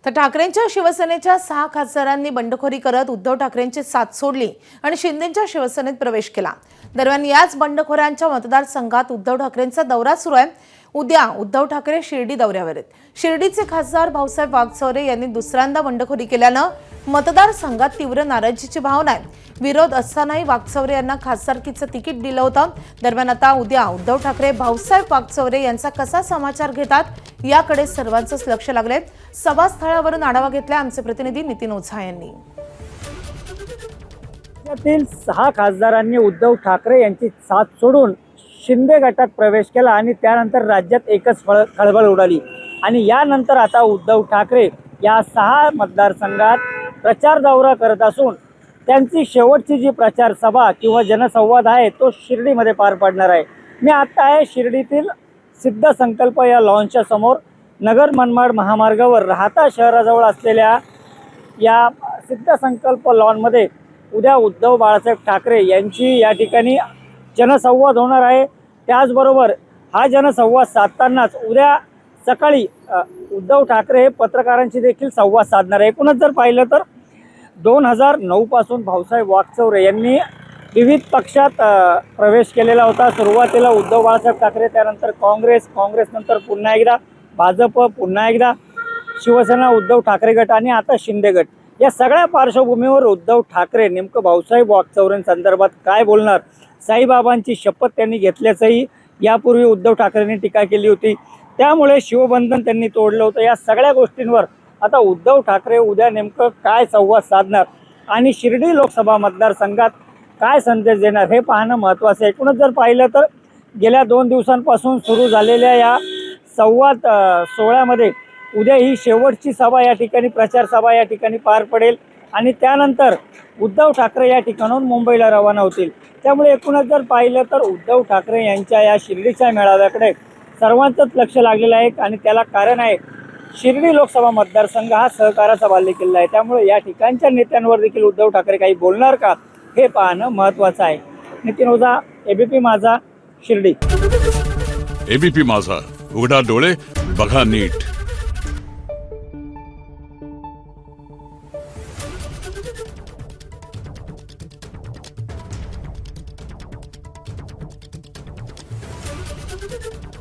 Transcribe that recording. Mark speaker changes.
Speaker 1: तर ठाकरेंच्या शिवसेनेच्या 6 खासदारांनी बंडखोरी करत उद्धव ठाकरेंची साथ सोडली आणि शिंदेंच्या शिवसेनेत प्रवेश केला। दरम्यान याच बंडखोरांच्या मतदारसंघात उद्धव ठाकरेंचा दौरा सुरू आहे। उद्या उद्धव ठाकरे शिर्डी दौऱ्यावर आहेत। शिर्डीचे खासदार भाऊसाहेब वागचौरे यांनी दुसऱ्यांदा बंडखोरी केल्यानं मतदारसंघात तीव्र नाराजीची भावना आहे। विरोध असतानाही वागचौरे यांना खासदारकीचं तिकीट दिलं होतं। दरम्यान आता उद्या उद्धव ठाकरे भाऊसाहेब वागचौरे यांचा कसा समाचार घेतात याकडे सर्वांचंच लक्ष लागलंय। सभास्थळावरून आढावा घेतला आमचे प्रतिनिधी नितीन ओझा यांनी।
Speaker 2: यातील 6 खासदारांनी उद्धव ठाकरे यांची साथ सोडून शिंदे गटात प्रवेश केला आणि त्यानंतर राज्यात एकच खळबळ उडाली आणि यानंतर आता उद्धव ठाकरे या 6 मतदारसंघात प्रचार दौरा करत असून त्यांची शेवटची जी प्रचार सभा किंवा जनसंवाद आहे तो शिर्डीमध्ये पार पडणार आहे। मी आता आहे शिर्डीतील सिद्ध संकल्प या लॉन्चच्या समोर। नगर मनमाड महामार्गावर राहता शहराजवळ असलेल्या या सिद्ध संकल्प लॉनमध्ये उद्या उद्धव बाळासाहेब ठाकरे यांची या ठिकाणी जनसंवाद होणार आहे। त्याचबरोबर हा जनसंवाद साधतानाच उद्या सकाळी उद्धव ठाकरे हे पत्रकारांशी देखील संवाद साधणार आहे। एकूणच जर पाहिलं तर 2009 पासून भाऊसाहेब वागचौरे यांनी विविध पक्षात प्रवेश केलेला होता। सुरुवातीला उद्धव बाळासाहेब ठाकरे, त्यानंतर काँग्रेसनंतर पुन्हा एकदा भाजप, पुन्हा एकदा शिवसेना, उद्धव ठाकरे गट आणि आता शिंदे गट। या सगळ्या पार्श्वभूमीवर उद्धव ठाकरे नेमकं भाऊसाहेब वागचौरेंसंदर्भात काय बोलणार? साईबाबांची शपथ त्यांनी घेतल्याचंही यापूर्वी उद्धव ठाकरेंनी टीका केली होती, त्यामुळे शिवबंधन त्यांनी तोडलं होतं। या सगळ्या गोष्टींवर आता उद्धव ठाकरे उद्या नेमकं काय संवाद साधणार आणि शिर्डी लोकसभा मतदारसंघात काय संदेश देणार हे पाहणं महत्त्वाचं आहे। एकूणच जर पाहिलं तर गेल्या 2 दिवसांपासून सुरू झालेल्या या संवाद सोहळ्यामध्ये उद्या ही शेवटची सभा या ठिकाणी, प्रचार सभा या ठिकाणी पार पडेल आणि त्यानंतर उद्धव ठाकरे या ठिकाणाहून मुंबईला रवाना होतील। त्यामुळे एकूणच जर पाहिलं तर उद्धव ठाकरे यांच्या या शिर्डीच्या मेळाव्याकडे सर्वांचंच लक्ष लागलेलं आहे आणि त्याला कारण आहे शिर्डी लोकसभा मतदारसंघ हा सहकाराचा बालेकिल्ला आहे। त्यामुळे या ठिकाणच्या नेत्यांवर देखील उद्धव ठाकरे काही बोलणार का हे पाहणं महत्त्वाचं आहे। नितीन ओझा, एबीपी माझा, शिर्डी।
Speaker 3: एबीपी माझा, उघडा डोळे बघा नीट।
Speaker 1: Thank you.